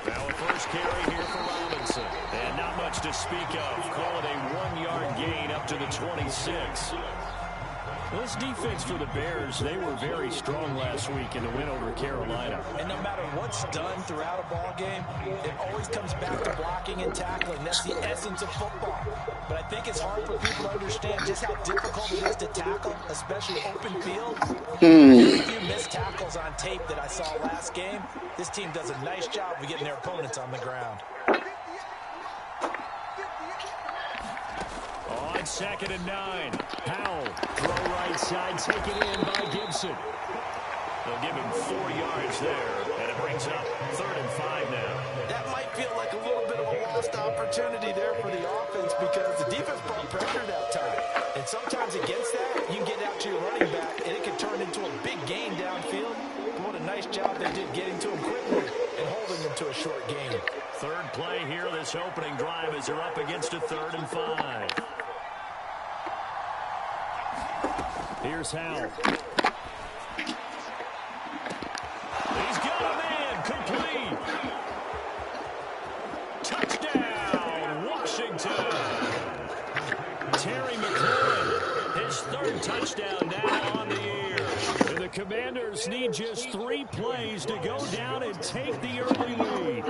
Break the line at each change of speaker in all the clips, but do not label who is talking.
Now a first carry here for Robinson. And not much to speak of. Call it a 1-yard gain up to the 26. Well, this defense for the Bears, they were very strong last week in the win over Carolina.
And no matter what's done throughout a ball game, it always comes back to blocking and tackling. That's the essence of football. But I think it's hard for people to understand just how difficult it is to tackle, especially open field. There's a few missed tackles on tape that I saw last game. This team does a nice job of getting their opponents on the ground.
On 2nd and 9, Howell, throw right side, taken in by Gibson. They'll give him 4 yards there, and it brings up 3rd and 5 now.
That might feel like a little bit of a lost opportunity there for the offense because the defense brought pressure that time. And sometimes against that, you can get out to your running back, and it can turn into a big gain downfield. But what a nice job they did getting to him quickly and holding him to a short gain.
3rd play here, this opening drive as they're up against a 3rd and 5. Here's Howell. He's got a man, complete. Touchdown, Washington. Terry McLaurin, his 3rd touchdown now on the year. And the Commanders need just 3 plays to go down and take the early lead.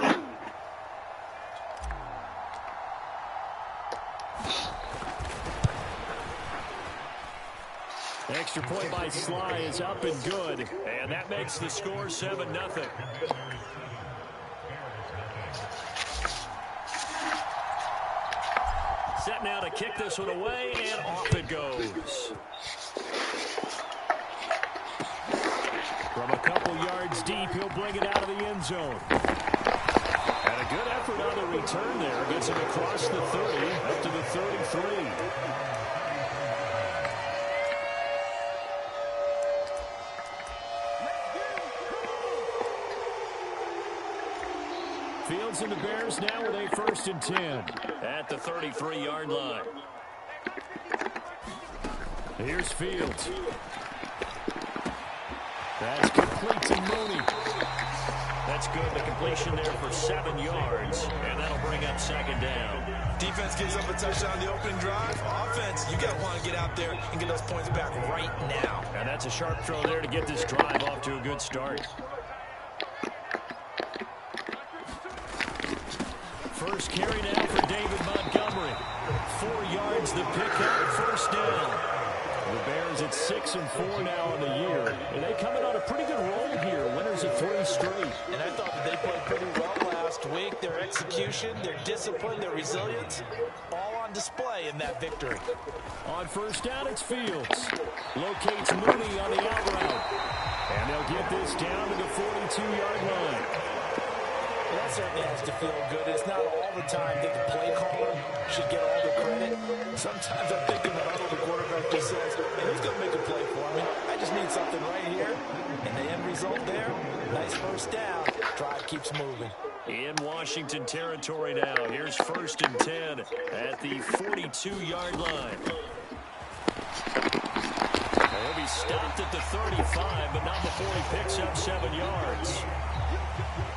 Extra point by Sly is up and good, and that makes the score 7-0. Set now to kick this one away, and off it goes. From a couple yards deep, he'll bring it out of the end zone. And a good effort on the return there. Gets him across the 30, up to the 33. Fields and the Bears now with a 1st and 10 at the 33-yard line. Here's Fields. That's complete to Mooney. That's good. The completion there for 7 yards, and that'll bring up 2nd down.
Defense gives up a touchdown on the opening drive. Offense, you got to want to get out there and get those points back right now.
And that's a sharp throw there to get this drive off to a good start. First carry now for David Montgomery. 4 yards the pickup, 1st down. The Bears at 6-4 now on the year. And they come in on a pretty good roll here. Winners of 3 straight.
And I thought that they played pretty well last week. Their execution, their discipline, their resilience, all on display in that victory.
On 1st down, it's Fields. Locates Mooney on the out route. And they'll get this down to the 42-yard line.
That certainly has to feel good. It's not all the time that the play caller should get all the credit. Sometimes I think in the huddle, the quarterback just says, hey, who's going to make a play for me? I just need something right here. And the end result there, nice 1st down. Drive keeps moving.
In Washington territory now. Here's 1st and 10 at the 42-yard line. He'll be stopped at the 35, but not before he picks up 7 yards.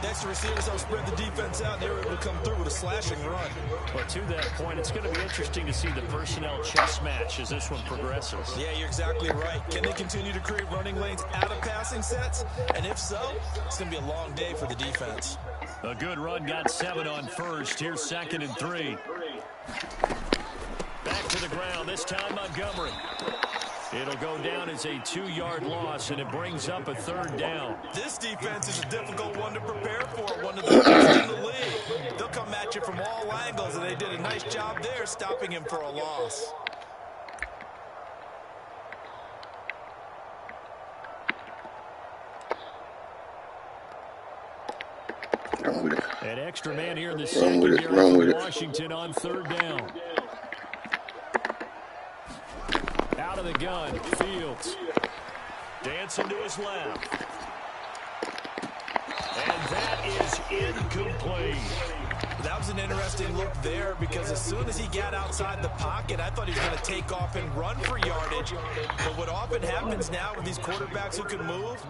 Next, the receivers don't spread the defense out, and they were able to come through with a slashing run.
But to that point, it's going to be interesting to see the personnel chess match as this one progresses.
Yeah, you're exactly right. Can they continue to create running lanes out of passing sets? And if so, it's going to be a long day for the defense.
A good run got 7 on 1st. Here's 2nd and 3. Back to the ground, this time Montgomery. It'll go down as a 2-yard loss, and it brings up a 3rd down.
This defense is a difficult one to prepare for, one of the best in the league. They'll come at you from all angles, and they did a nice job there stopping him for a loss.
An extra man here in the secondary for Washington on 3rd down. Out of the gun, Fields. Dancing to his left. And that is incomplete.
That was an interesting look there because as soon as he got outside the pocket, I thought he was going to take off and run for yardage. But what often happens now with these quarterbacks who can move,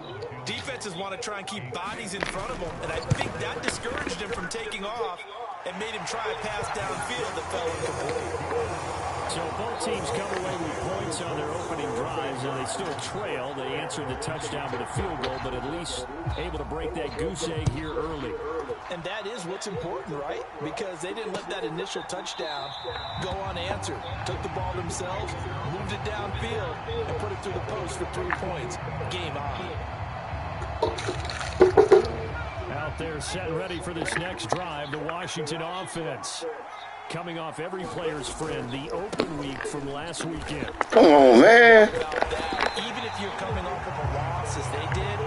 defenses want to try and keep bodies in front of them. And I think that discouraged him from taking off and made him try a pass downfield that fell incomplete.
So both teams come away with points on their opening drives, and they still trail. They answered the touchdown with a field goal, but at least able to break that goose egg here early.
And that is what's important, right? Because they didn't let that initial touchdown go unanswered. Took the ball themselves, moved it downfield, and put it through the post for 3 points. Game on.
Out there set ready for this next drive, the Washington offense. Coming off every player's friend, the open week from last weekend.
Come on, man.
Even if you're coming off of a loss as they did,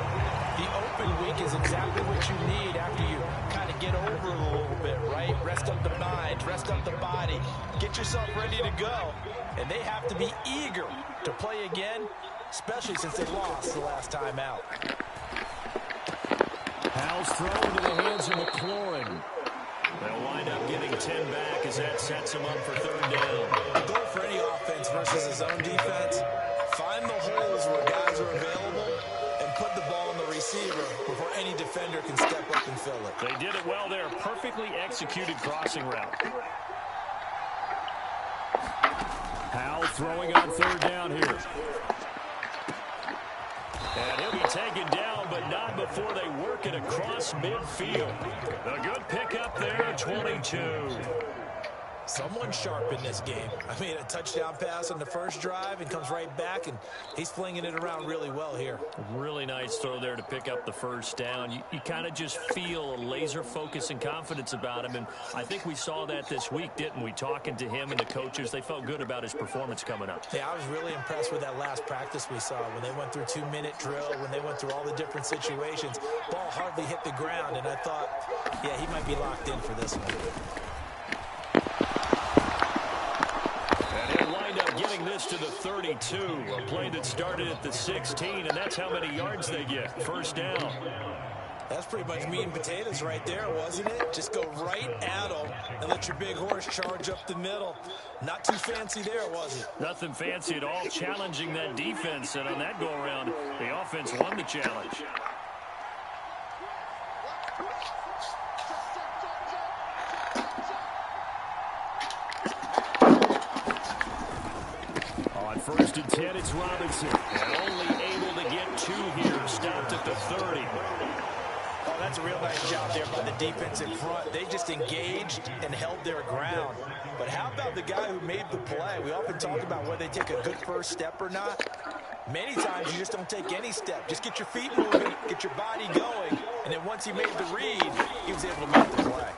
the open week is exactly what you need after you kind of get over it a little bit, right? Rest up the mind, rest up the body, get yourself ready to go. And they have to be eager to play again, especially since they lost the last time out.
Howell's thrown into the hands of McLaurin. They'll wind up getting 10 back as that sets him up for third down.
The goal for any offense versus his own defense, find the holes where guys are available and put the ball on the receiver before any defender can step up and fill it.
They did it well there. Perfectly executed crossing route. Howell throwing on third down here. And he'll be taken down, but not before they work it across midfield. A good pickup there, 22.
Someone sharp in this game. I mean, a touchdown pass on the first drive and comes right back, and he's flinging it around really well here.
Really nice throw there to pick up the first down. You kind of just feel a laser focus and confidence about him, and I think we saw that this week, didn't we? Talking to him and the coaches, they felt good about his performance coming up.
Yeah, I was really impressed with that last practice we saw when they went through 2-minute drill, when they went through all the different situations. Ball hardly hit the ground, and I thought, yeah, he might be locked in for this one.
Getting this to the 32, a play that started at the 16, and that's how many yards they get. First down.
That's pretty much meat and potatoes right there, wasn't it? Just go right at them and let your big horse charge up the middle. Not too fancy there, was it?
Nothing fancy at all, challenging that defense, and on that go-around, the offense won the challenge. First and 10, it's Robinson. And only able to get 2 here. Stopped at the 30.
Oh, that's a real nice job there by the defense in front. They just engaged and held their ground. But how about the guy who made the play? We often talk about whether they take a good first step or not. Many times you just don't take any step. Just get your feet moving, get your body going. And then once he made the read, he was able to make the play.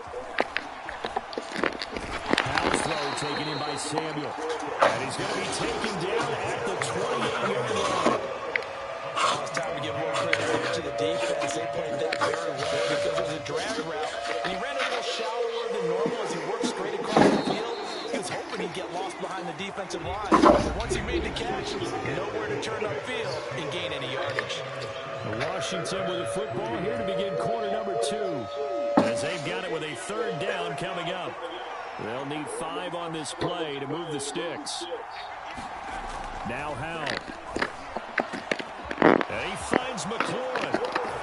Throw taken in by Samuel. And he's going to be taken down at the 28-yard line.
Well, it's time to give more credit to the defense. They played that very well because it was a drag route. And he ran a little shallower than normal as he worked straight across the field. He was hoping he'd get lost behind the defensive line. But once he made the catch, nowhere to turn upfield and gain any yardage.
Washington with the football here to begin quarter number 2. As they've got it with a third down coming up. They'll need 5 on this play to move the sticks. Now Howell. And he finds McLaurin.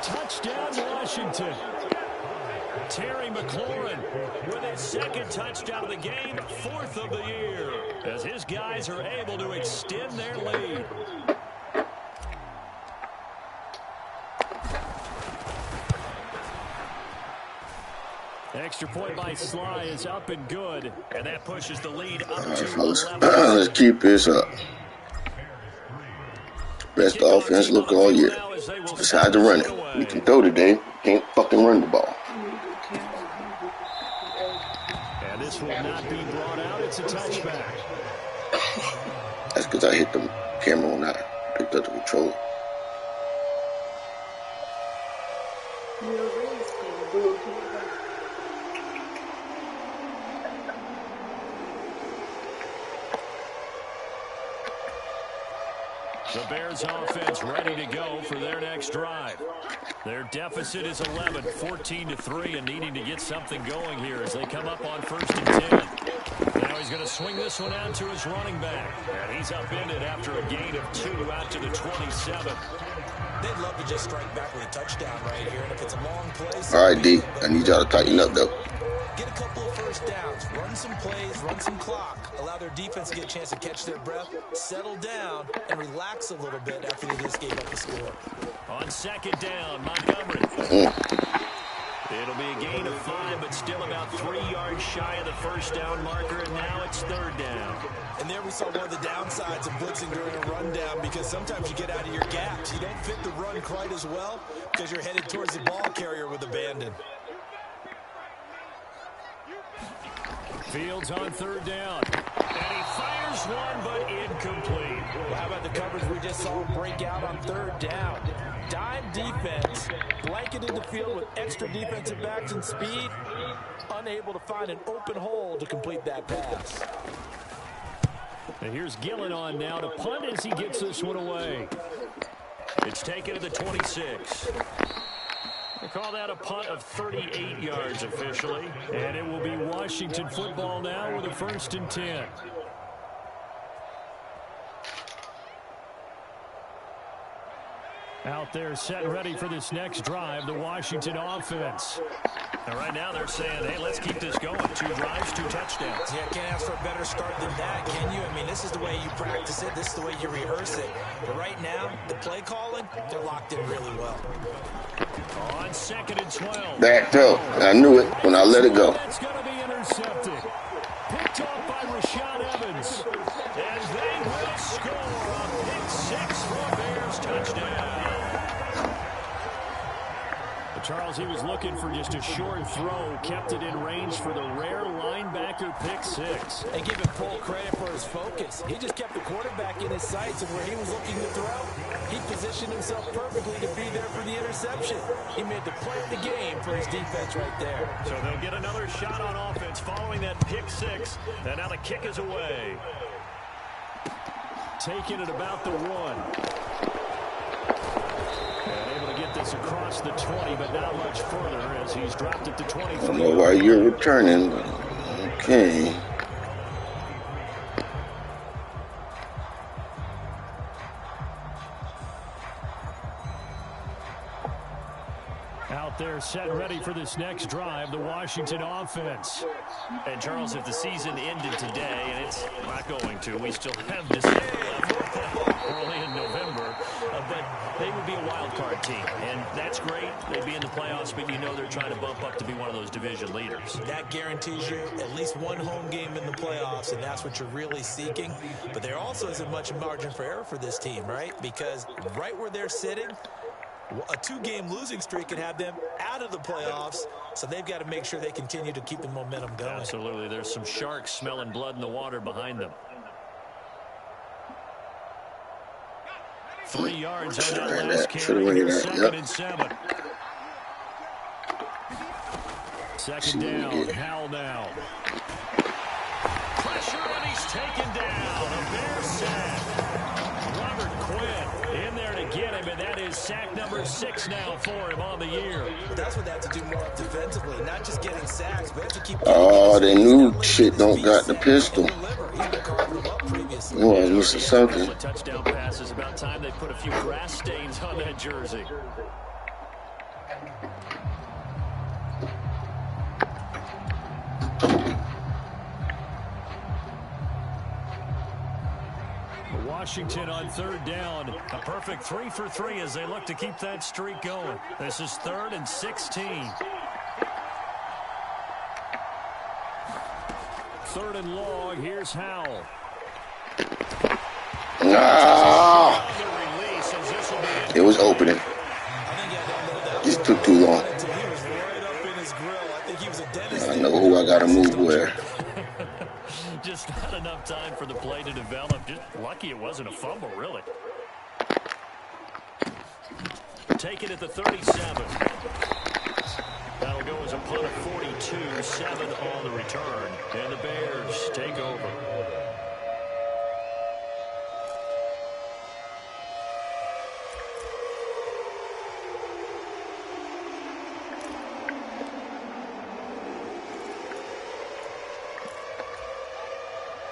Touchdown, Washington. Terry McLaurin with his second touchdown of the game, 4th of the year, as his guys are able to extend their lead. Extra point by Sly is up and good, and that pushes the lead up to 11.
Let's keep this up. Best offense look all year. Besides the running. We can throw today, can't fucking run the ball.
And this will not be brought out. It's a touchback.
That's because I hit the camera when I picked up the controller.
The Bears offense ready to go for their next drive. Their deficit is 11, 14-3, and needing to get something going here as they come up on 1st and 10. Now he's going to swing this one out to his running back. And he's upended after a gain of 2 out to the 27.
They'd love to just strike back with a touchdown right here. And if it's a long play...
All right, D. I need y'all to tighten up, though.
Get a couple of first downs. Run some plays. Run some clock. Allow their defense to get a chance to catch their breath, settle down, and relax a little bit after they just gave up the score.
On 2nd down, Montgomery. It'll be a gain of 5, but still about 3 yards shy of the first down marker, and now it's 3rd down.
And there we saw one of the downsides of blitzing during a rundown, because sometimes you get out of your gaps. You don't fit the run quite as well because you're headed towards the ball carrier with abandon.
Fields on 3rd down. And he fires one, but incomplete.
Well, how about the coverage we just saw him break out on 3rd down? Dime defense, blanketed the field with extra defensive backs and speed, unable to find an open hole to complete that pass.
And here's Gillen on now to punt as he gets this one away. It's taken to the 26. They call that a punt of 38 yards officially. And it will be Washington football now with a 1st and 10. Out there set and ready for this next drive, the Washington offense. And right now they're saying, hey, let's keep this going. 2 drives, 2 touchdowns.
Yeah, can't ask for a better start than that, can you? I mean, this is the way you practice it. This is the way you rehearse it. But right now, the play calling, they're locked in really well.
On 2nd and 12.
Backed up. I knew it when I let it go.
That's going to be intercepted. Picked off by Rashaan Evans. And they will score a pick 6 for a Bears touchdown. Charles, he was looking for just a short throw, kept it in range for the rare linebacker pick 6.
And give him full credit for his focus. He just kept the quarterback in his sights, and where he was looking to throw, he positioned himself perfectly to be there for the interception. He made the play of the game for his defense right there.
So they'll get another shot on offense following that pick 6, and now the kick is away. Taking it about the 1. Able to get this across the 20, but not much further as he's dropped it to 23.
I don't know why you're returning, but okay.
Out there set and ready for this next drive, the Washington offense. And Charles, if the season ended today, and it's not going to, we still have December early in November, but they would be a wild card team, and that's great. They'd be in the playoffs, but you know they're trying to bump up to be one of those division leaders.
That guarantees you at least one home game in the playoffs, and that's what you're really seeking. But there also isn't much margin for error for this team, right? Because right where they're sitting, a 2-game losing streak could have them out of the playoffs, so they've got to make sure they continue to keep the momentum going.
Absolutely. There's some sharks smelling blood in the water behind them. 3 yards on that last carry. Here's 2nd and 7. 2nd down. Howell now. Pressure, and he's taken down. A Bear sack. Robert Quinn in there to get him, and that is sack number 6 now for him on the year.
That's what they have to do more defensively, not just getting sacks, but have to keep.
Oh, they knew shit don't got the pistol. Oh, I was missing something.
Touchdown passes. About time they put a few grass stains on that jersey. Washington on 3rd down. A perfect 3 for 3 as they look to keep that streak going. This is 3rd and 16. 3rd and long. Here's Howell.
It was opening. Just took too long. I know who I gotta move where.
Just not enough time for the play to develop. Just lucky it wasn't a fumble, really. Take it at the 37. That'll go as a punt of 42, 7 on the return. And the Bears take over.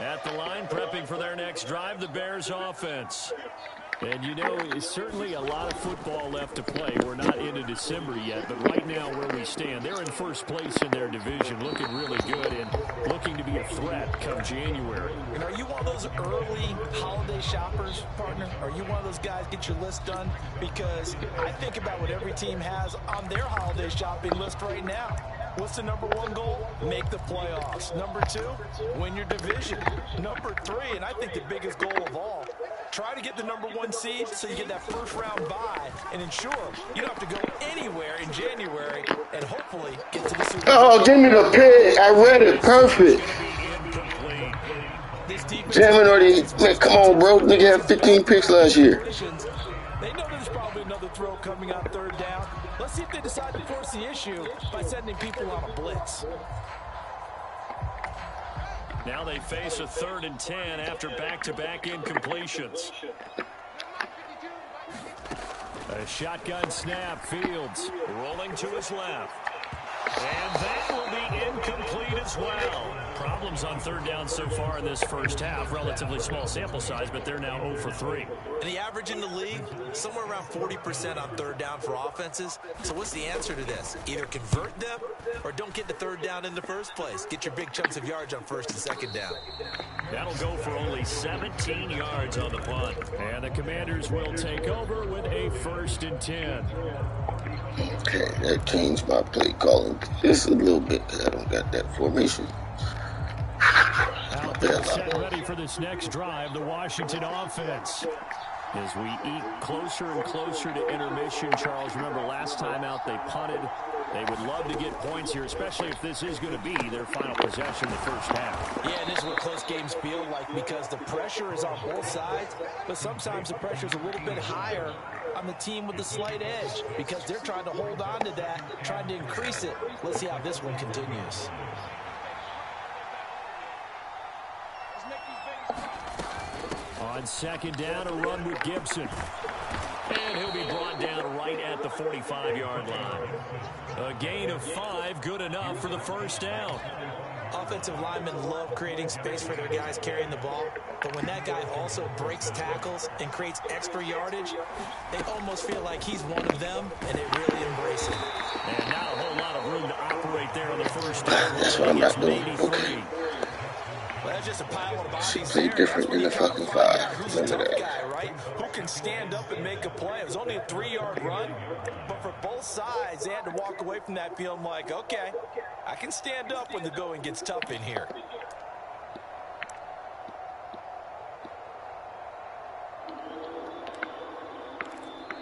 At the line, prepping for their next drive, the Bears offense. And, you know, it's certainly a lot of football left to play. We're not into December yet, but right now where we stand, they're in first place in their division, looking really good and looking to be a threat come January.
And are you one of those early holiday shoppers, partner? Are you one of those guys get your list done? Because I think about what every team has on their holiday shopping list right now. What's the number one goal? Make the playoffs. Number two, win your division. Number three, and I think the biggest goal of all, try to get the number one seed so you get that first round bye and ensure you don't have to go anywhere in January and hopefully get to the Super Bowl.
Oh, give me the pick. I read it. Perfect. Jamming already. Man, come on, bro. Nigga had 15 picks last year.
They know there's probably another throw coming on third down. Let's see if they decide to force the issue by sending people on a blitz.
Now they face a 3rd and 10 after back-to-back incompletions. A shotgun snap. Fields rolling to his left. And that will be incomplete as well. Problems on third down so far in this first half. Relatively small sample size, but they're now 0 for 3.
And the average in the league, somewhere around 40% on third down for offenses. So what's the answer to this? Either convert them or don't get the third down in the first place. Get your big chunks of yards on first and second down.
That'll go for only 17 yards on the punt. And the Commanders will take over with a 1st and 10.
Okay, that changed my play calling just a little bit because I don't got that formation.
Out there set ready for this next drive, the Washington offense. As we eat closer and closer to intermission, Charles, remember last time out they punted. They would love to get points here, especially if this is going to be their final possession in the first half.
Yeah, and this is what close games feel like because the pressure is on both sides, but sometimes the pressure is a little bit higher on the team with the slight edge because they're trying to hold on to that, trying to increase it. Let's see how this one continues.
On second down, a run with Gibson. And he'll be brought down right at the 45-yard line. A gain of 5, good enough for the first down.
Offensive linemen love creating space for their guys carrying the ball, but when that guy also breaks tackles and creates extra yardage, they almost feel like he's one of them, and they really embrace it.
And not a whole lot of room to operate there on the first down.
That's what I'm not doing. Okay.
Well, that's just a pile of bodies
Play
there.
different in the fucking 5.
Who's a tough guy, right? Who can stand up and make a play? It was only a 3-yard run, but for both sides, they had to walk away from that feeling like, okay, I can stand up when the going gets tough in here.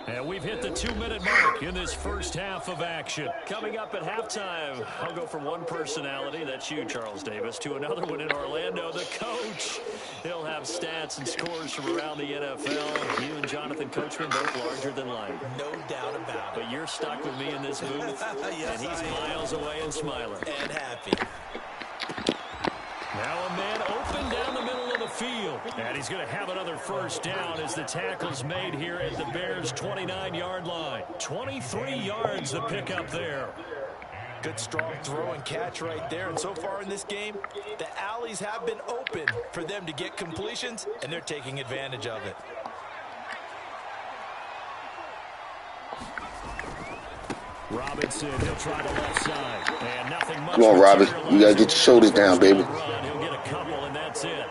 And we've hit the 2-minute mark in this first half of action. Coming up at halftime, I'll go from one personality, that's you, Charles Davis, to another one in Orlando, the coach. He'll have stats and scores from around the NFL. You and Jonathan Coachman both larger than life.
No doubt about it.
But you're stuck with me in this booth,
yes,
and he's miles away and smiling.
And happy.
Now a man open down the middle of the field. And he's going to have another first down as the tackle's made here at the Bears' 29-yard line. 23 yards the pickup there.
Good strong throw and catch right there. And so far in this game, the alleys have been open for them to get completions, and they're taking advantage of it.
Robinson, he'll try the left side. And nothing much.
Come on, Robin. You got to get your shoulders down, baby.
He'll get a couple, and that's it.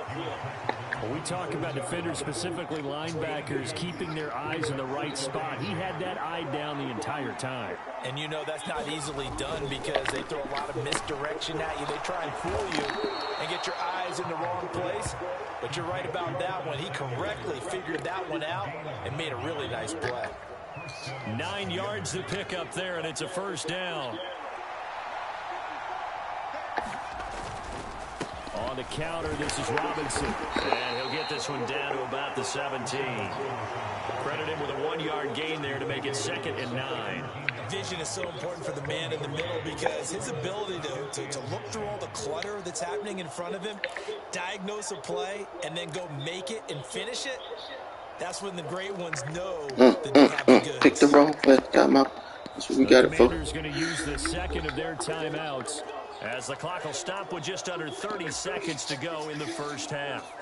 When we talk about defenders, specifically linebackers, keeping their eyes in the right spot, he had that eye down the entire time.
And you know that's not easily done because they throw a lot of misdirection at you. They try and fool you and get your eyes in the wrong place. But you're right about that one. He correctly figured that one out and made a really nice play.
9 yards to pick up there, and it's a first down. On the counter, this is Robinson. And he'll get this one down to about the 17. Credit him with a 1-yard gain there to make it 2nd and 9.
Vision is so important for the man in the middle because his ability to look through all the clutter that's happening in front of him, diagnose a play, and then go make it and finish it, that's when the great ones know that they have the goods.
Pick the wrong play. Got my. That's what we got it for.
The Commanders going to use the second of their timeouts as the clock will stop with just under 30 seconds to go in the first half.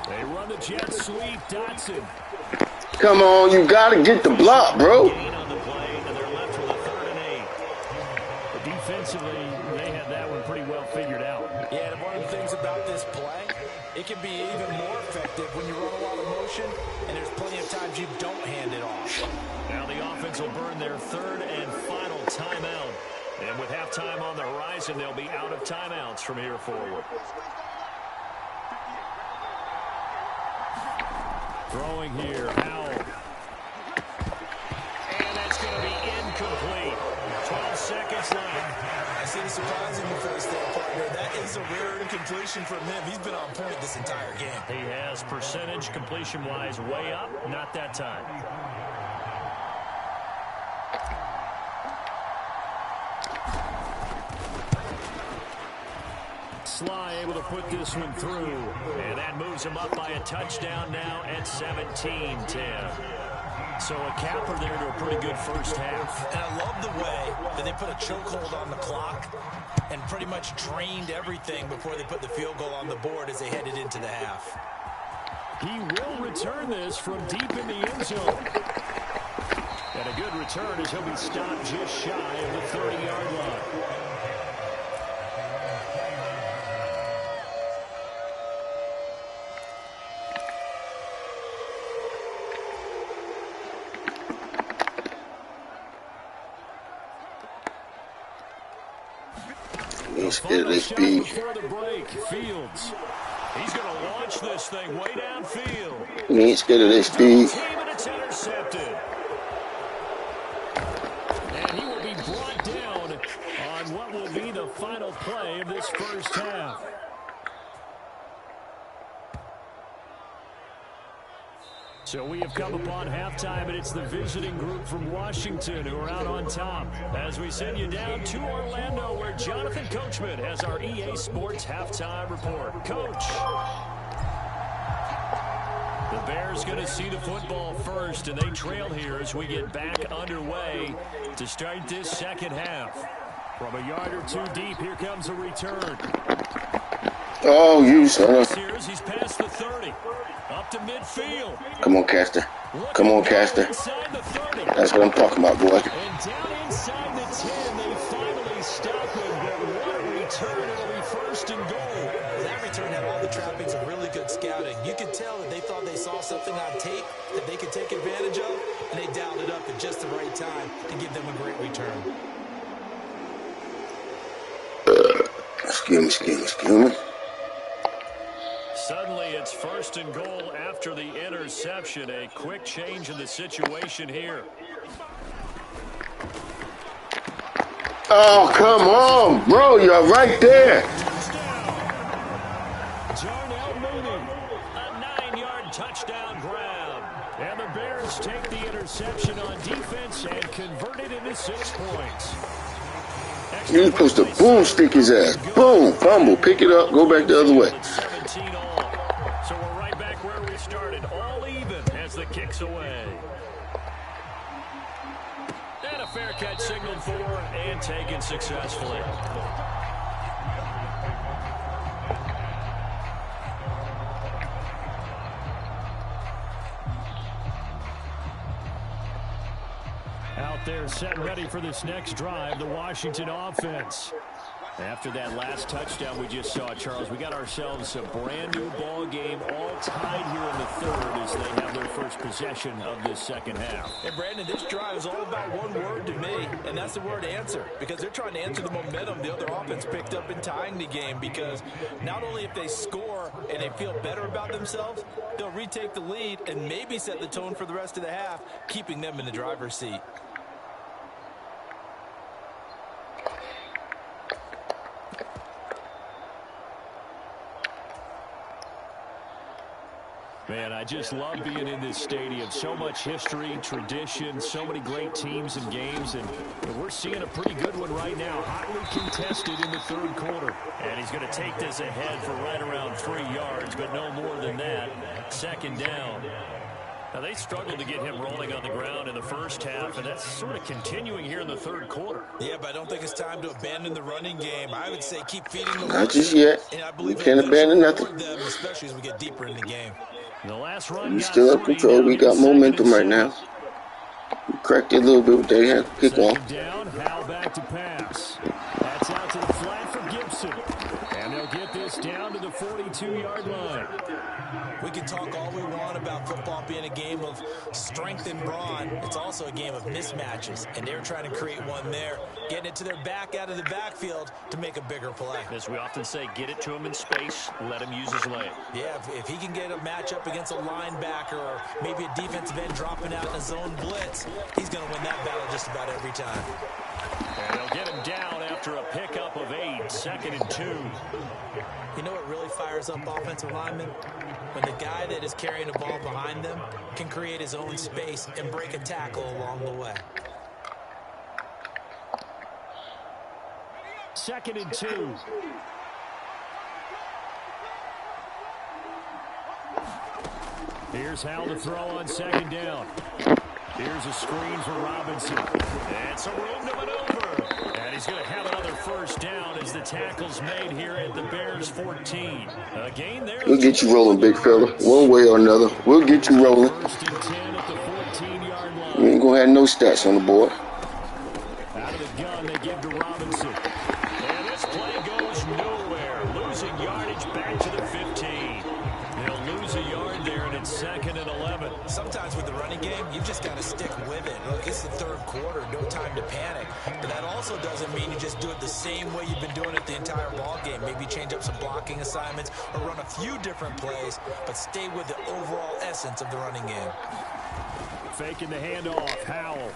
They run the jet sweep. Dotson.
Come on, you gotta get the block, bro.
Gain on the play, and they're left with a 3rd and 8. But defensively, they had that one pretty well figured out.
Yeah, and one of the things about this play, it can be even more effective when you run a lot of motion, and there's plenty of times you don't hand it off.
Now the offense will burn their 3rd and final timeout. And with halftime on the horizon, they'll be out of timeouts from here forward. Throwing here, Howell. And that's going to be incomplete. 12 seconds left.
I see the surprising first there, partner. That is a rare incompletion from him. He's been on point this entire game.
He has percentage completion-wise way up. Not that time. Sly able to put this one through. And that moves him up by a touchdown now at 17-10. So a capper there to a pretty good first half.
And I love the way that they put a chokehold on the clock and pretty much drained everything before they put the field goal on the board as they headed into the half.
He will return this from deep in the end zone. And a good return as he'll be stopped just shy of the 30-yard line.
Scared of their speed.
Before the break, Fields. He's going to launch this thing way downfield.
We ain't scared of their speed.
And it's intercepted. And he will be brought down on what will be the final play of this first half. So we have come upon halftime, and it's the visiting group from Washington who are out on top. As we send you down to Orlando, where Jonathan Coachman has our EA Sports halftime report. Coach. The Bears going to see the football first, and they trail here as we get back underway to start this second half. From a yard or two deep, here comes a return.
Oh, you son of...
He's past the 30. Up to midfield.
Come on, Caster. Come on, Caster. That's what I'm talking about, boy.
And down inside the 10, they finally stop him. But what a return. It'll be 1st and goal.
That return had all the trappings of really good scouting. You could tell that they thought they saw something on tape that they could take advantage of, and they dialed it up at just the right time to give them a great return.
Excuse me.
Suddenly, it's 1st and goal after the interception. A quick change in the situation here.
Oh, come on, bro. You're right there.
Jarnell Mooney, a 9-yard touchdown grab. And the Bears take the interception on defense and convert it into 6 points.
You're supposed to boom stick his ass. Boom, fumble, pick it up, go back the other way.
17 all. So we're right back where we started, all even as the kick's away. And a fair catch signaled for and taken successfully. Out there set and ready for this next drive, the Washington offense. After that last touchdown we just saw, Charles, we got ourselves a brand new ball game, all tied here in the 3rd as they have their first possession of this second half.
And Brandon, this drive is all about one word to me, and that's the word answer, because they're trying to answer the momentum the other offense picked up in tying the game, because not only if they score and they feel better about themselves, they'll retake the lead and maybe set the tone for the rest of the half, keeping them in the driver's seat.
Man, I just love being in this stadium. So much history, tradition, so many great teams and games, and we're seeing a pretty good one right now. Hotly contested in the third quarter. And he's going to take this ahead for right around 3 yards, but no more than that. Second down. Now, they struggled to get him rolling on the ground in the first half, and that's sort of continuing here in the third quarter.
Yeah, but I don't think it's time to abandon the running game. I would say keep feeding them.
Not just yet. We can't abandon nothing.
Them, especially as we get deeper in the game.
The last run
We still have control. We got momentum right now. We cracked it a little bit with their kick off.
Down, Howell back to pass. That's out to the flat for Gibson. And they'll get this down to the 42-yard line.
We can talk all we want about football being a game of strength and brawn. It's also a game of mismatches, and they're trying to create one there, getting it to their back out of the backfield to make a bigger play.
As we often say, get it to him in space, let him use his leg.
Yeah, if he can get a matchup against a linebacker or maybe a defensive end dropping out in a zone blitz, he's going to win that battle just about every time.
And they'll get him down after a pickup of 8, 2nd and 2.
You know what really fires up offensive linemen? When the guy that is carrying the ball behind them can create his own space and break a tackle along the way.
2nd and 2. Here's Howell to throw on 2nd down. Here's a screen for Robinson. And some room to maneuver. And he's going to have another first down as the tackle's made here at the Bears 14. A gain there.
We'll get you rolling, big fella. One way or another. We'll get you rolling.
First and 10 at the 14-yard line.
We ain't going to have no stats on the board.
Out of the gun, they give to Robinson. And this play goes nowhere. Losing yardage back to the 15. They'll lose a yard there, and it's 2nd and 11.
Sometimes with the running game, you've just got to stick with it. Look, it's the third quarter, no time to panic. But that also doesn't mean you just do it the same way you've been doing it the entire ball game. Maybe change up some blocking assignments or run a few different plays, but stay with the overall essence of the running game.
Faking the handoff, Howell.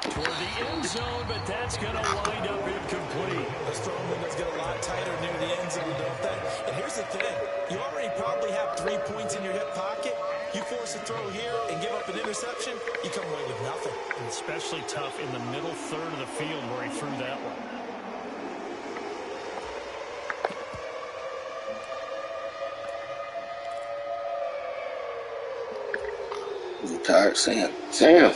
Toward the end zone, but that's going to wind up incomplete.
Those throwing windows get a lot tighter near the end zone, don't they? And here's the thing. You already probably have 3 points in your hip pocket. You force a throw here and give up an interception, you come away with nothing.
And especially tough in the middle third of the field where he threw that one.
I'm tired, Sam. Sam,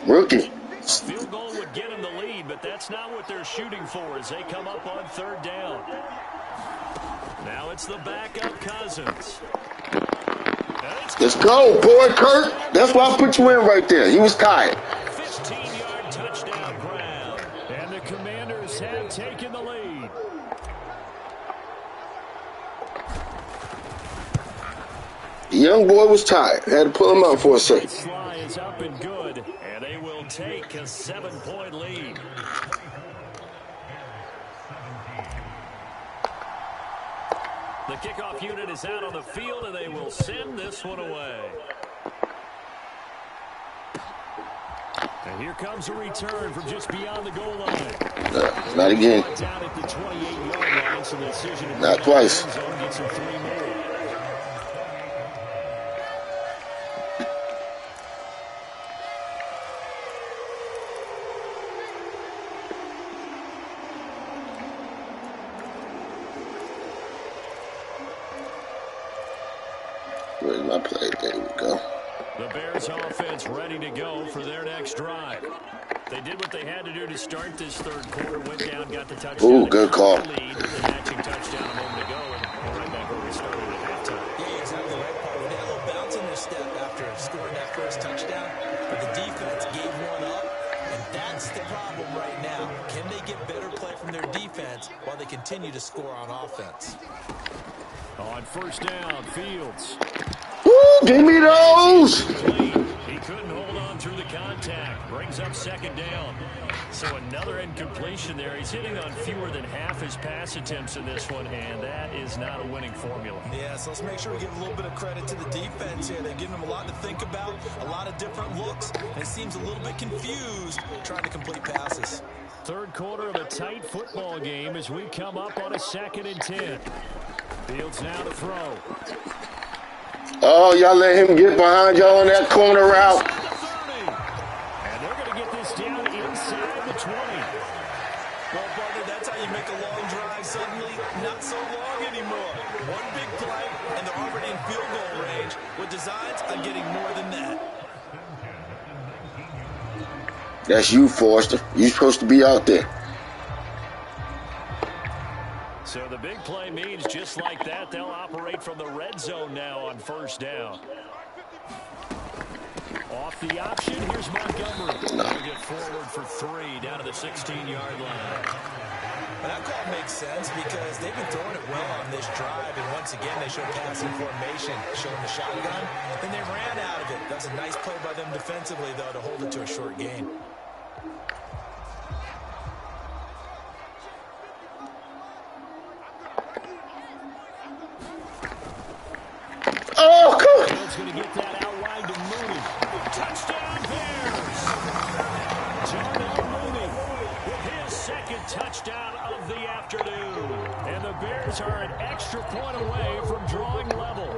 rookie.
A field goal would get him the lead, but that's not what they're shooting for as they come up on 3rd down. Now it's the backup Cousins.
Let's go, boy, Kurt. That's why I put you in right there. He was tired.
15-yard touchdown grab. And the Commanders have taken the lead.
The young boy was tired. Had to pull him out for a second.
Sly is up and good, and they will take a 7-point lead. The kickoff unit is out on the field, and they will send this one away. And here comes a return from just beyond the goal line.
Not again.
Down at the 28-yard line, so the decision to
Not twice.
gets him 3 more.
Where's my play? There we go.
The Bears offense ready to go for their next drive. They did what they had to do to start this third quarter. Went down, got the touchdown.
Ooh, good call.
Lead with the matching touchdown a moment ago, and right back where we started at halftime.
Yeah, exactly right, Paul. They had a little bounce in their step after scoring that first touchdown, but the defense gave one up, and that's the problem right now. Can they get better play from their defense while they continue to score on offense?
On first down, Fields.
Woo, give me those.
He couldn't hold on through the contact. Brings up 2nd down. So another incompletion there. He's hitting on fewer than half his pass attempts in this one, and that is not a winning formula.
Yeah, so let's make sure we give a little bit of credit to the defense here. They're giving them a lot to think about, a lot of different looks, and it seems a little bit confused trying to complete passes.
Third quarter of a tight football game as we come up on a 2nd and 10. Fields now to throw.
Oh, y'all let him get behind y'all on that corner route.
And they're going to get this down inside the 20.
Well, partner, that's how you make a long drive suddenly not so long anymore. One big play, and they're already in field goal range with designs on getting more than that.
That's you, Forster. You supposed to be out there.
So the big play means just like that, they'll operate from the red zone now on first down. Off the option, here's Montgomery. They'll get forward for 3 down to the 16-yard line.
And that call makes sense because they've been throwing it well on this drive, and once again they show passing formation, showing the shotgun, and they ran out of it. That's a nice play by them defensively, though, to hold it to a short gain.
Oh, come on.
Bill's going to get that out wide to Mooney. Touchdown, Bears! Darnell Mooney with his second touchdown of the afternoon. And the Bears are an extra point away from drawing level.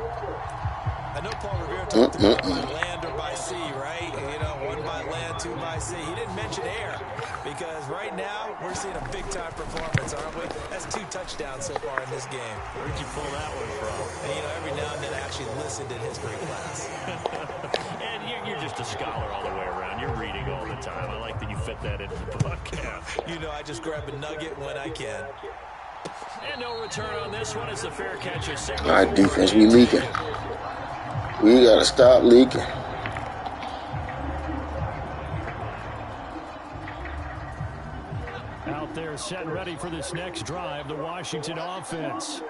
I know Paul Revere talked about by land or by sea, right? You know, 1 by land, 2 by sea. He didn't mention air because right now we're seeing a big-time performance, aren't we? That's 2 touchdowns so far in this game.
Where'd you pull that one from?
And, you know, every now and then I actually listened in history class.
And you're just a scholar all the way around. You're reading all the time. I like that you fit that into the podcast.
You know, I just grab a nugget when I can.
And no return on this one as the fair catch is
All right, defense, we leaking. We got to stop leaking.
Out there set and ready for this next drive, the Washington offense.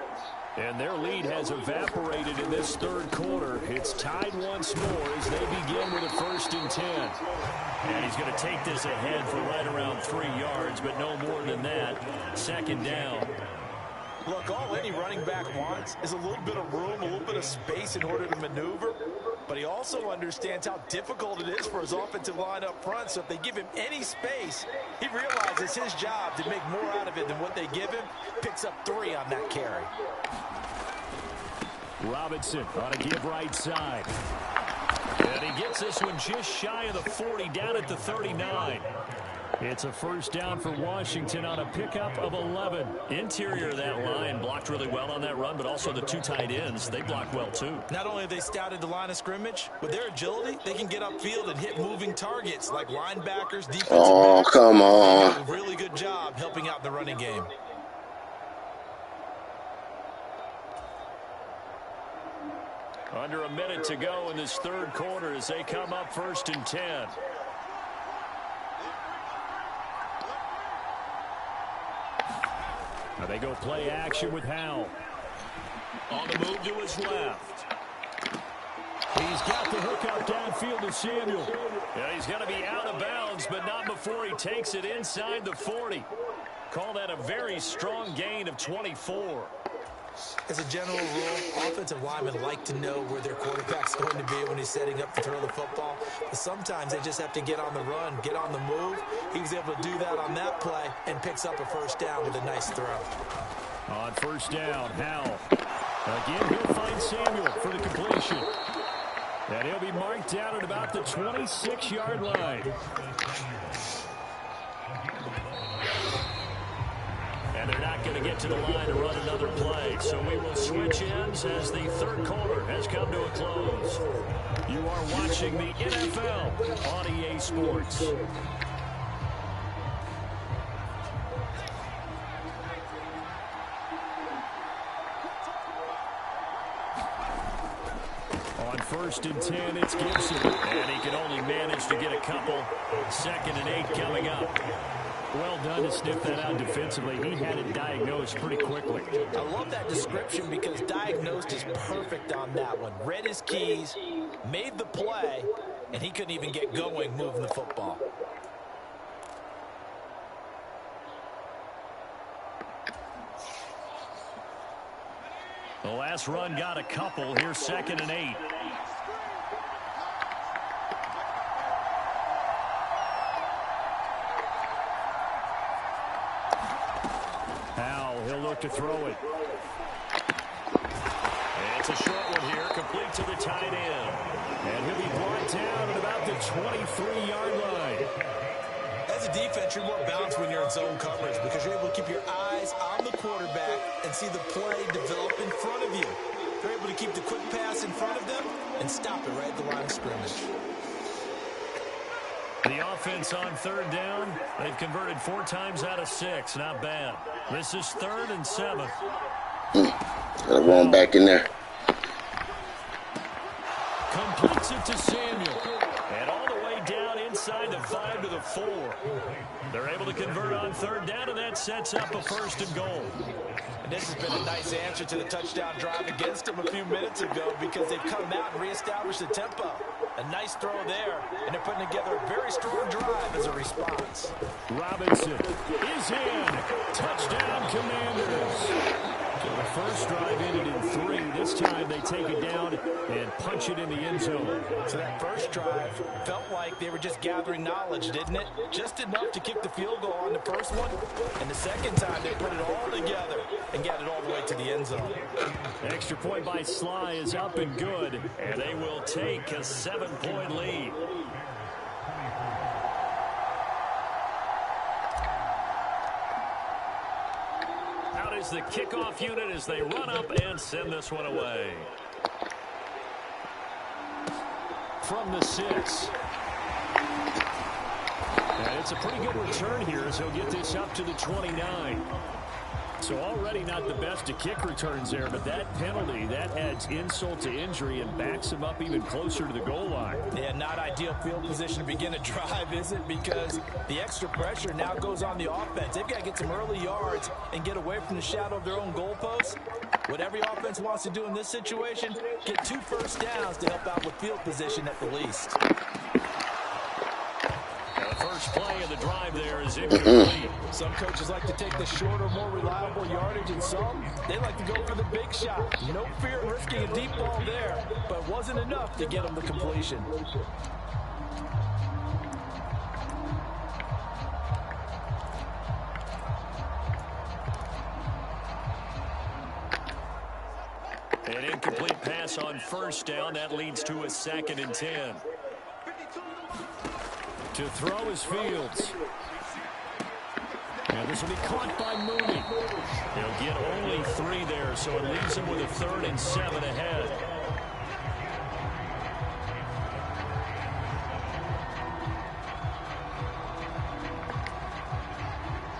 And their lead has evaporated in this third quarter. It's tied once more as they begin with a 1st and 10. And he's going to take this ahead for right around 3 yards, but no more than that. 2nd down.
Look, all any running back wants is a little bit of room, a little bit of space in order to maneuver. But he also understands how difficult it is for his offensive line up front. So if they give him any space, he realizes it's his job to make more out of it than what they give him. Picks up 3 on that carry.
Robinson on a give right side. And he gets this one just shy of the 40, down at the 39. It's a 1st down for Washington on a pickup of 11. Interior of that line blocked really well on that run, but also the 2 tight ends, they blocked well too.
Not only have they scouted the line of scrimmage, with their agility, they can get upfield and hit moving targets like linebackers, defensive backs.
Come on.
They do a really good job helping out the running game.
Under a minute to go in this third quarter as they come up 1st and 10. Now they go play action with Howell. On the move to his left. He's got the hook up downfield to Samuel. Yeah, he's going to be out of bounds, but not before he takes it inside the 40. Call that a very strong gain of 24.
As a general rule, offensive linemen like to know where their quarterback's going to be when he's setting up to throw the football. But sometimes they just have to get on the run, get on the move. He was able to do that on that play and picks up a 1st down with a nice throw.
On 1st down, Howell. Again, he'll find Samuel for the completion. And he'll be marked down at about the 26-yard line. And they're not going to get to the line to run another play. So we will switch ends as the third quarter has come to a close. You are watching the NFL on EA Sports. On 1st and 10, it's Gibson. And he can only manage to get a couple. 2nd and 8 coming up. Well done to sniff that out defensively. He had it diagnosed pretty quickly.
I love that description because diagnosed is perfect on that one. Read his keys, made the play, and he couldn't even get going moving the football.
The last run got a couple. Here's 2nd and 8. Howell, he'll look to throw it. It's It's a short one here, complete to the tight end. And he'll be brought down at about the 23-yard line.
As a defense, you're more balanced when you're in zone coverage because you're able to keep your eyes on the quarterback and see the play develop in front of you. You're able to keep the quick pass in front of them and stop it right at the line of scrimmage.
The offense on third down, they've converted 4 times out of 6. Not bad. This is 3rd and 7.
Gotta run back in there.
Completes it to Samuel. And all the way down inside the 5 to the 4. They're able to convert on third down, and that sets up a 1st and goal.
And this has been a nice answer to the touchdown drive against them a few minutes ago because they've come out and reestablished the tempo. A nice throw there, and they're putting together a very strong drive as a response.
Robinson is in. Touchdown, Commanders. So the first drive ended in 3. This time they take it down and punch it in the end zone.
So that first drive felt like they were just gathering knowledge, didn't it? Just enough to kick the field goal on the first one. And the second time they put it all together and got it all the way to the end zone.
Extra point by Sly is up and good. And they will take a 7-point lead. Is the kickoff unit as they run up and send this one away. From the 6. And it's a pretty good return here as he'll get this up to the 29. So already not the best of kick returns there, but that penalty, that adds insult to injury and backs him up even closer to the goal line.
Yeah, not ideal field position to begin a drive, is it? Because the extra pressure now goes on the offense. They've got to get some early yards and get away from the shadow of their own goalposts. What every offense wants to do in this situation, get 2 first downs to help out with field position at the least.
First play of the drive there is incomplete.
Some coaches like to take the shorter, more reliable yardage, and some, they like to go for the big shot. No fear of risking a deep ball there, but wasn't enough to get them the completion.
An incomplete pass on first down. That leads to a 2nd and 10. To throw is Fields. And this will be caught by Mooney. He'll get only 3 there, so it leaves him with a 3rd and 7 ahead.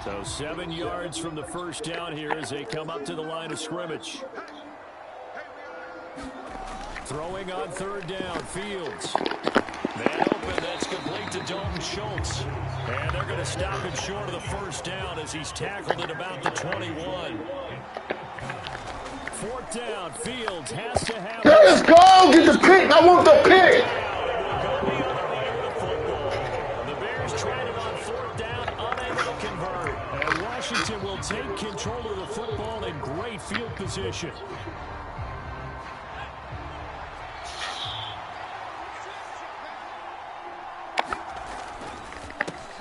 So 7 yards from the first down here as they come up to the line of scrimmage. Throwing on third down, Fields. Man open, that's complete to Dalton Schultz. And they're going to stop it short of the first down as he's tackled at about the 21. 4th down, Fields has to have...
Let's go! Get the pick! I want the pick!
The Bears tried it on 4th down, unable to convert. And Washington will take control of the football in great field position.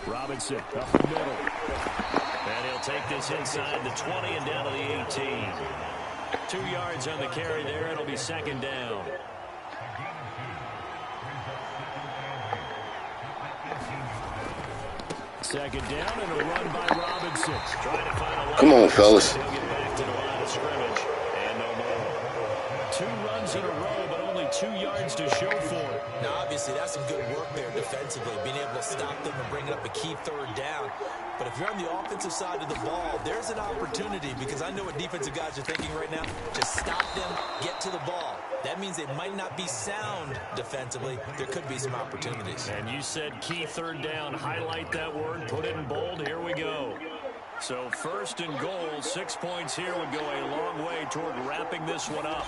Robinson up the middle. And he'll take this inside the 20 and down to the 18. 2 yards on the carry there. It'll be 2nd down. Second down and a run by Robinson. Trying to find a
Come on, fellas.
He'll get back to the line of scrimmage. And no more. 2 runs in a row, but only 2 yards to show for it.
Now, obviously, that's some good work there defensively, being able to stop them and bring up a key 3rd down. But if you're on the offensive side of the ball, there's an opportunity because I know what defensive guys are thinking right now. Just stop them, get to the ball. That means they might not be sound defensively. There could be some opportunities.
And you said key 3rd down. Highlight that word, put it in bold. Here we go. So 1st and goal, 6 points here would go a long way toward wrapping this one up.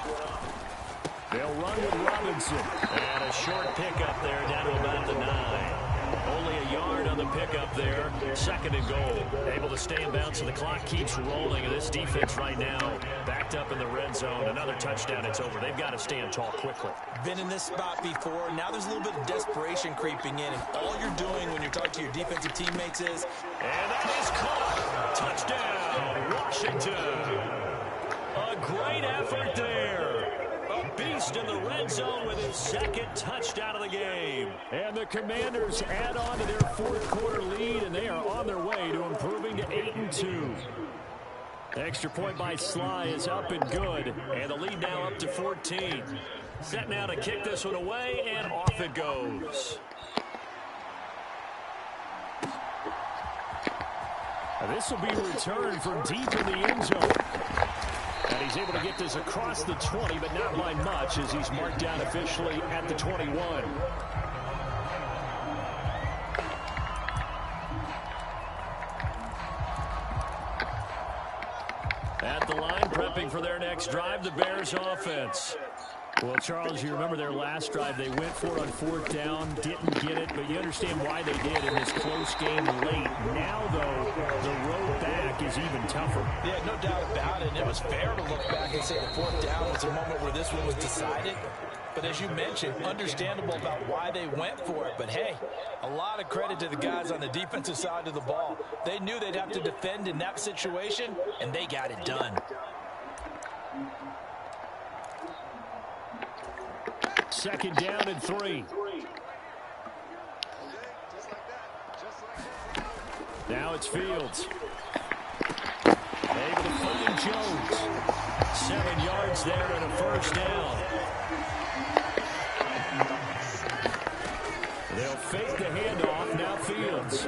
They'll run with Robinson. And a short pickup there down to about the 9. Only a yard on the pickup there. 2nd and goal. Able to stay in bounds, and the clock keeps rolling. And this defense right now backed up in the red zone. Another touchdown, it's over. They've got to stand tall quickly.
Been in this spot before. Now there's a little bit of desperation creeping in. And all you're doing when you're talking to your defensive teammates is...
And that is caught. Touchdown, Washington. A great effort there. beast in the red zone with his second touchdown of the game. And the Commanders add on to their fourth quarter lead, and they are on their way to improving to 8-2. Extra point by Sly is up and good, and the lead now up to 14. Set now to kick this one away, and off it goes. This will be returned from deep in the end zone. And he's able to get this across the 20, but not by much, as he's marked down officially at the 21. At the line, prepping for their next drive, the Bears offense. Well, Charles, you remember their last drive. They went for it on fourth down, didn't get it, but you understand why they did in this close game late. Now, though, the road back is even tougher.
Yeah, no doubt about it. And it was fair to look back and say the fourth down was a moment where this one was decided. But as you mentioned, understandable about why they went for it. But, hey, a lot of credit to the guys on the defensive side of the ball. They knew they'd have to defend in that situation, and they got it done.
Second down and 3. Now it's Fields. Able to find Jones. 7 yards there and a first down. They'll fake the handoff. Now Fields.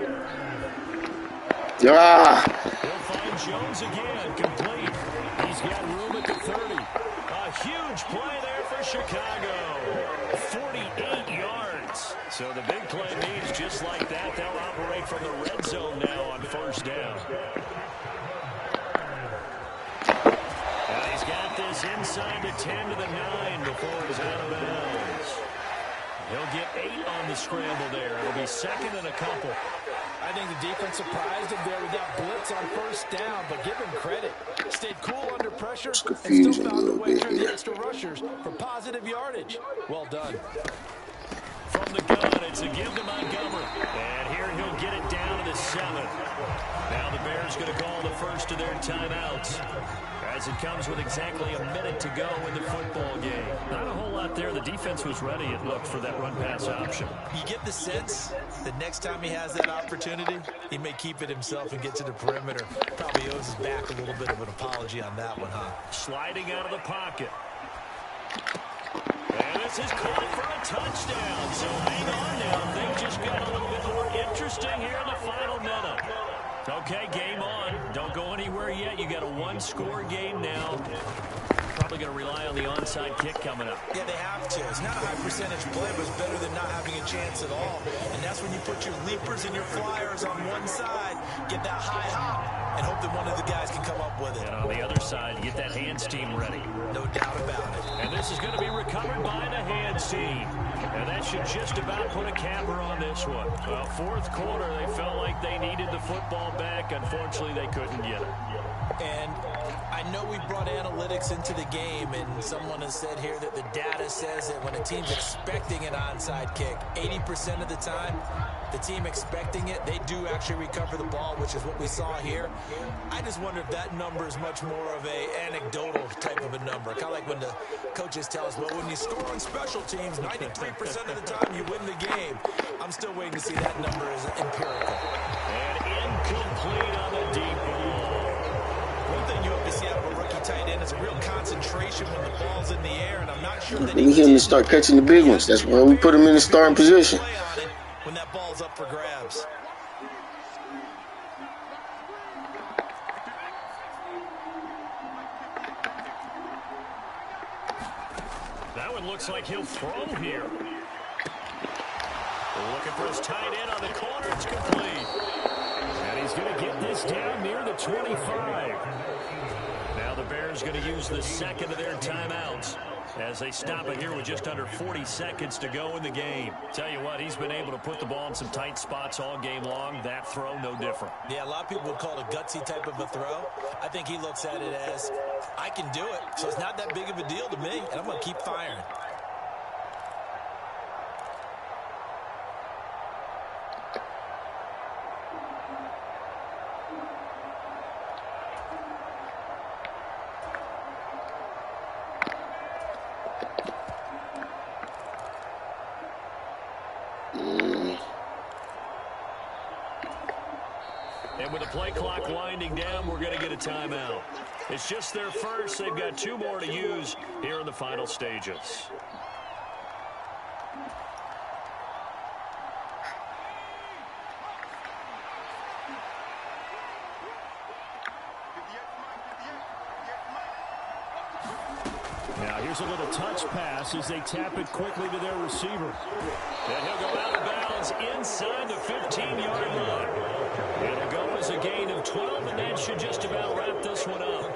They'll find Jones again. Complete. He's got room at the 30. A huge play there for Chicago. 48 yards. So the big play means just like that, they'll operate from the red zone now on first down. And he's got this inside the 10 to the 9 before he's out of bounds. He'll get 8 on the scramble there. It'll be second and a couple.
I think the defense surprised him there with that blitz on first down, but give him credit. Stayed cool under pressure and still found a way through the extra rushers for positive yardage. Well done.
From the gun, it's a give to Montgomery. And here he'll get it down to the 7. Now the Bears going to call the first of their timeouts, as it comes with exactly a minute to go in the football game. Not a whole lot there. The defense was ready, it looked, for that run-pass option.
You get the sense that next time he has that opportunity, he may keep it himself and get to the perimeter. Probably owes his back a little bit of an apology on that one, huh?
Sliding out of the pocket. And this is called for a touchdown. So hang on now. Things just got a little bit more interesting here in the final minute. Okay, game on. Don't go anywhere yet. You got a one-score game now. Probably going to rely on the onside kick coming up.
Yeah, they have to. It's not a high-percentage play, but it's better than not having a chance at all. And that's when you put your leapers and your flyers on one side, get that high hop, and hope that one of the guys can come up with it.
And on the other side, get that hands team ready.
No doubt about it.
And this is going to be recovered by the hands team. And that should just about put a capper on this one. Well, fourth quarter, they felt like they needed the football back. Unfortunately, they couldn't get it.
And I know we brought analytics into the game, and someone has said here that the data says that when a team's expecting an onside kick, 80% of the time, the team expecting it, they do actually recover the ball, which is what we saw here. I just wonder if that number is much more of a anecdotal type of a number. Kind of like when the coaches tell us, well, when you score on special teams, 93% of the time you win the game. I'm still waiting to see that number as empirical.
And incomplete on the deep ball.
One thing you have to see out of a rookie tight end is a real concentration when the ball's in the air, and I'm not sure that
we get him to start catching the big ones. That's why we put him in the starting position.
When that ball's up for grabs.
That one looks like he'll throw here. Looking for his tight end on the corner. It's complete. And he's going to get this down near the 25. Now the Bears going to use the second of their timeouts as they stop it here with just under 40 seconds to go in the game. Tell you what, he's been able to put the ball in some tight spots all game long. That throw, no different.
Yeah, a lot of people would call it a gutsy type of a throw. I think he looks at it as, I can do it, so it's not that big of a deal to me, and I'm going to keep firing.
And with the play clock winding down, we're going to get a timeout. It's just their first. They've got 2 more to use here in the final stages. Now here's a little touch pass as they tap it quickly to their receiver. And he'll go out of bounds inside the 15-yard line. It'll go as a gain of 12, and that should just about wrap this one up.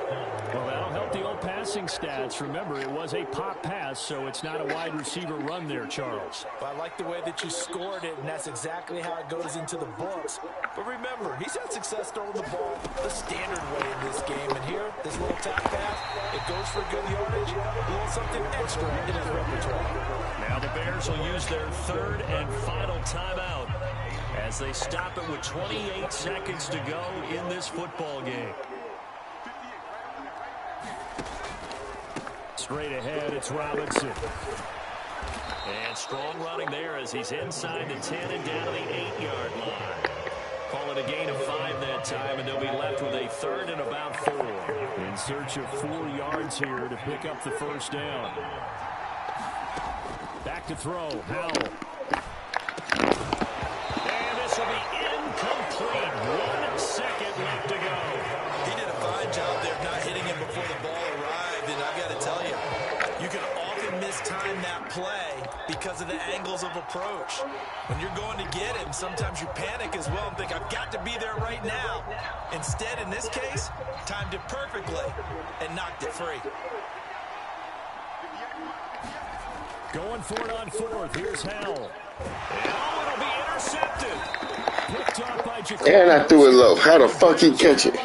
Well, that'll help the old passing stats. Remember, it was a pop pass, so it's not a wide receiver run there, Charles.
Well, I like the way that you scored it, and that's exactly how it goes into the books. But remember, he's had success throwing the ball the standard way in this game. And here, this little tap pass, it goes for good yardage, a little something extra in his repertoire.
Now the Bears will use their 3rd and final timeout as they stop it with 28 seconds to go in this football game. Straight ahead, it's Robinson. And strong running there as he's inside the 10 and down to the 8-yard line. Call it a gain of 5 that time, and they'll be left with a 3rd and about 4. In search of 4 yards here to pick up the first down. Back to throw, Howell. And this will be incomplete. 1 second left to go.
He did a fine job there of not hitting him before the ball arrived, and I've got to tell you, you can often mistime that play because of the angles of approach. When you're going to get him, sometimes you panic as well and think, I've got to be there right now. Instead, in this case, timed it perfectly and knocked it free.
Going for it on 4th. Here's Howell. And it'll be intercepted. Picked off by Jacoby.
And I threw it low. How the fuck he catch it?